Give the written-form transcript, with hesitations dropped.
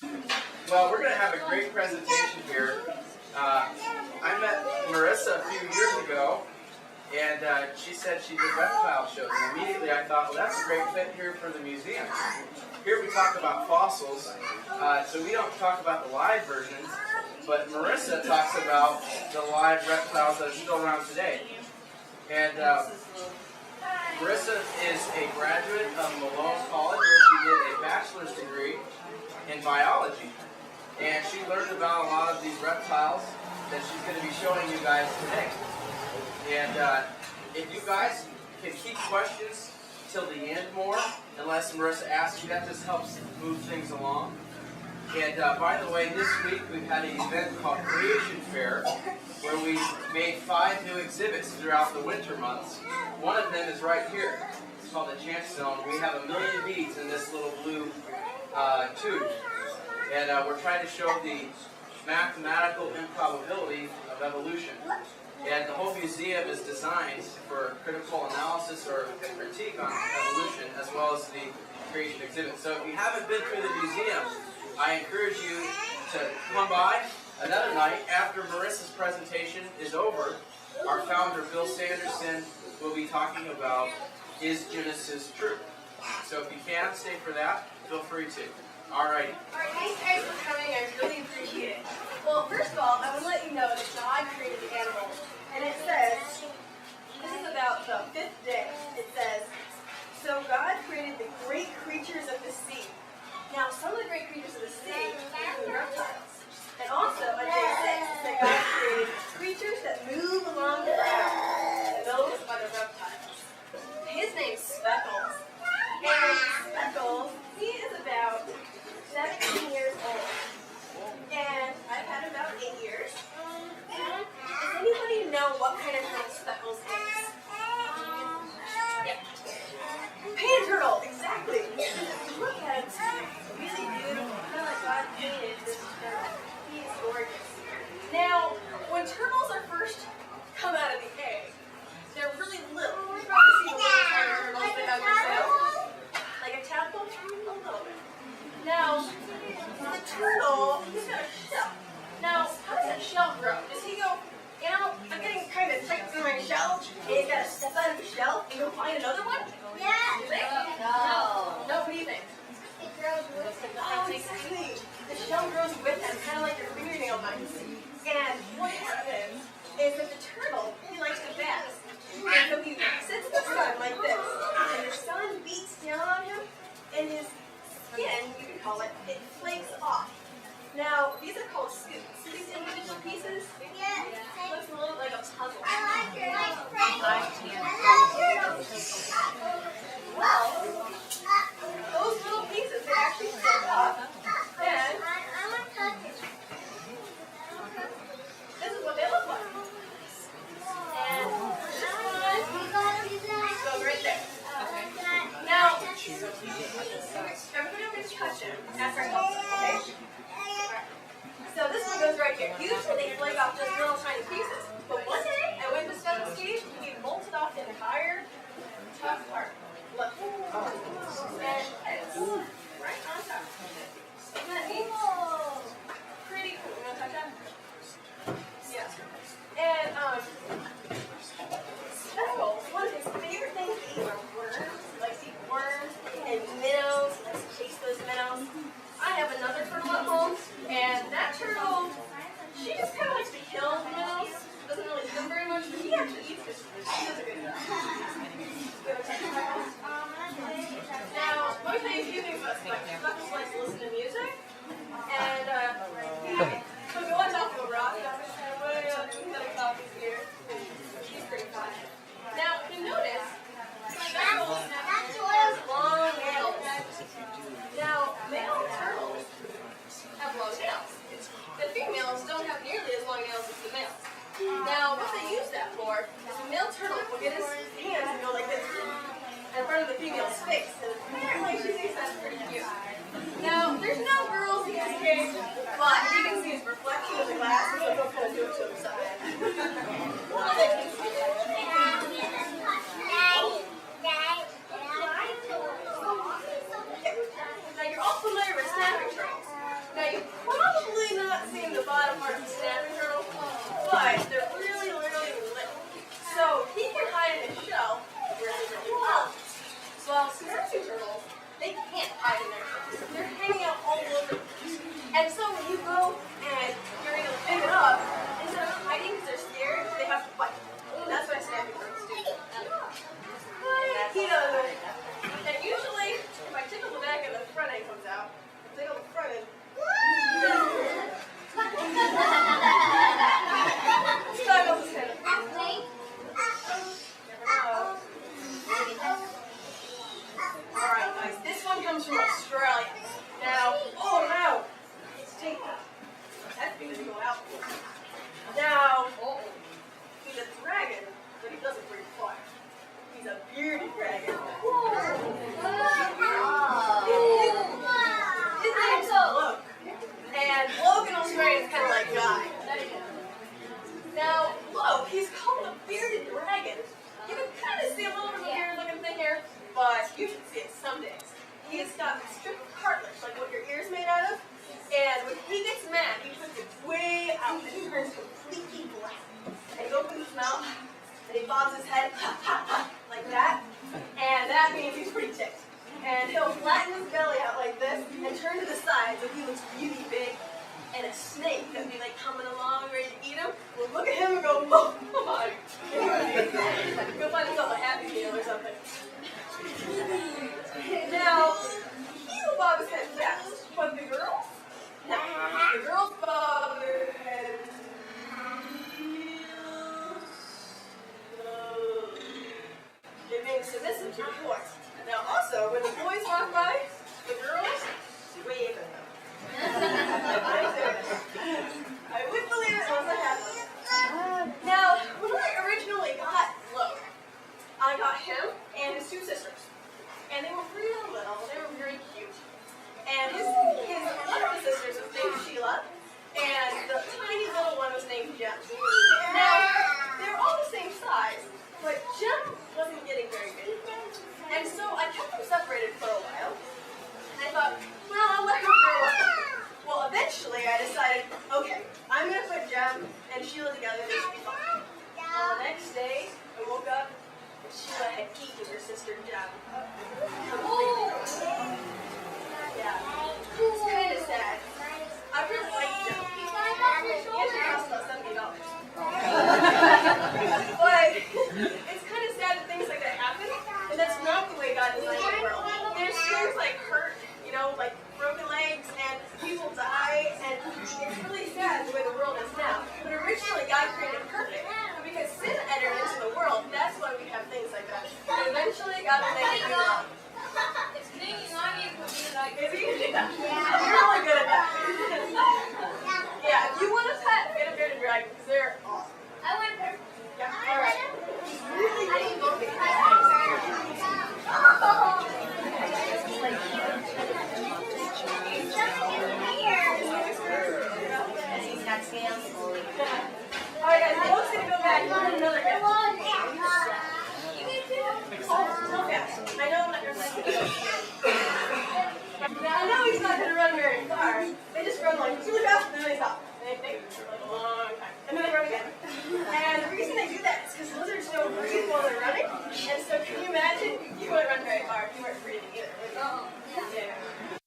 Well, we're going to have a great presentation here. I met Marissa a few years ago, and she said she did reptile shows. And immediately I thought, well, that's a great fit here for the museum. Here we talk about fossils, so we don't talk about the live versions, but Marissa talks about the live reptiles that are still around today. And Marissa is a graduate of Malone College, where she did a bachelor's degree in biology. And she learned about a lot of these reptiles that she's going to be showing you guys today. And if you guys can keep questions till the end more, unless Marissa asks you, that just helps move things along. And by the way, this week we've had an event called Creation Fair, where we made 5 new exhibits throughout the winter months. One of them is right here. It's called the Chance Zone. We have 1 million beads in this little blue tube. And we're trying to show the mathematical improbability of evolution. And the whole museum is designed for critical analysis or a critique on evolution, as well as the creation exhibit. So if you haven't been through the museum, I encourage you to come by another night after Marissa's presentation is over. Our founder, Bill Sanderson, will be talking about, is Genesis true? So if you can, stay for that. Feel free to. Alright. Alright, thanks guys for coming. I really appreciate it. Well, first of all, I want to let you know that God created the animals. And it says, this is about the 5th day. It says, so God created the great creatures of the sea. Now, some of the great creatures of the sea include reptiles. And also, on day 6, it said God created creatures that move along the ground. And those are the reptiles. His name's Speckles. And Speckles, he is about 17 years old. And I've had him about 8 years. Does anybody know what kind of turtle Speckles is? Yeah. Painted turtle, exactly. Look at him. Really beautiful. Kind of like God painted this turtle. He is gorgeous. Now, when turtles are first come out of the egg, they're really little. You've probably seen the little tiny turtles that have their tails. Like a tadpole? A little bit. Now, the turtle, he's got a shell. Now, how does that shell grow? Does he go, you know, I'm getting kind of tight through my shell, and he's got to step out of the shell and go find another one? Yeah. You think? No. No, what do you think? It grows with him. Oh, exactly. The shell grows with him, kind of like your fingernail bites. And what happens is that the turtle, he likes to bask. And so he sits in the sun like this, and the sun beats down on him, and his skin, you can call it, it flakes off. Now, these are called scoops. These individual pieces, it looks a little like a puzzle. I like it. Well, those little pieces, they actually stand up, and this is what they look like. And this one goes right there. Now, everybody will just touch him after I help them, okay? So this one goes right here. Usually they flake off just little tiny pieces. But one day, I went to Speckles' cage, he bolted off the entire tough part. Look. And it's right on top. Isn't that neat? Pretty cool. You want to touch that? Yeah. And, Speckles, one of his favorite things to eat are worms. He likes to eat worms and minnows. He likes to chase those minnows. I have another turtle at home, and that turtle, she just kind of likes to kill minnows. Doesn't really swim very much, but he actually eats fish. She does a good job. Now, And so when you go and you're going to pick it up, instead of hiding because they're scared, they have to fight. That's what snapping turtles do. He doesn't. And usually, if I tickle the back and the front end comes out, tickle the front end. Snuggles is kind of never know. Alright guys, this one comes from Australia. Now, oh no! It's stinky. That's going to go out. Now, he's a dragon, but he doesn't breathe fire. He's a bearded dragon. His name's Loke. And Loke in Australia is kind of like Guy. Now, Loke, he's called a bearded dragon. You can kind of see a little bit of a beard looking thing here, but you should see it some days. He's got strict cartilage, like what your ear's made out of. And when he gets mad, he puts it way out and he turns completely black. And he opens his mouth and he bobs his head like that. And that means he's pretty ticked. And he'll flatten his belly out like this and turn to the side so he looks really big. And a snake that'd be like coming along ready to eat him will look at him and go, oh my. Go find himself a Happy Meal or something. Now, he will bob his head fast, but the girls, no. The girls bob their heads real slow. It means submissive to the boys. Now also, when the boys walk by, the girls wave at them. I wouldn't believe it unless I had one. Now, when I originally got Loke, I got him and his two sisters. And they were real little, they were very cute. And his one of the sisters was named Sheila, and the tiny little one was named Jem. Now, they were all the same size, but Jem wasn't getting very big. And so I kept them separated for a while. And I thought, well, I'll let her grow up. Well, eventually I decided, okay, I'm going to put Jem and Sheila together. They should be fine. Well, the next day, I woke up and Sheila had eaten her sister Jem. Yeah. It's kind of sad. I really like Jem. He costs about $70. But it's kind of sad that things like that happen, and that's not the way God designed the world. There's things like hurt, you know, like broken legs, and people die, and it's really sad the way the world is now. But originally God created perfect, but because sin entered into the world, that's why we have things like that. But eventually God will make it wrong. It's making money for me like Is he? Yeah. You're really good at that. Yeah, if you want a pet, get a bearded dragon, because they're awesome. I want her. Yeah, alright. Really I didn't go because he's got scales. Alright guys, Loke's gonna go back and learn another gift. So fast. I know I'm not gonna let you go. Now I know he's not gonna run very far. They just run like really fast and then they stop. And they for like a long time. And then they run again. And the reason they do that is because lizards don't breathe while they're running. And so can you imagine? You wouldn't run very far if you weren't breathing either. Yeah.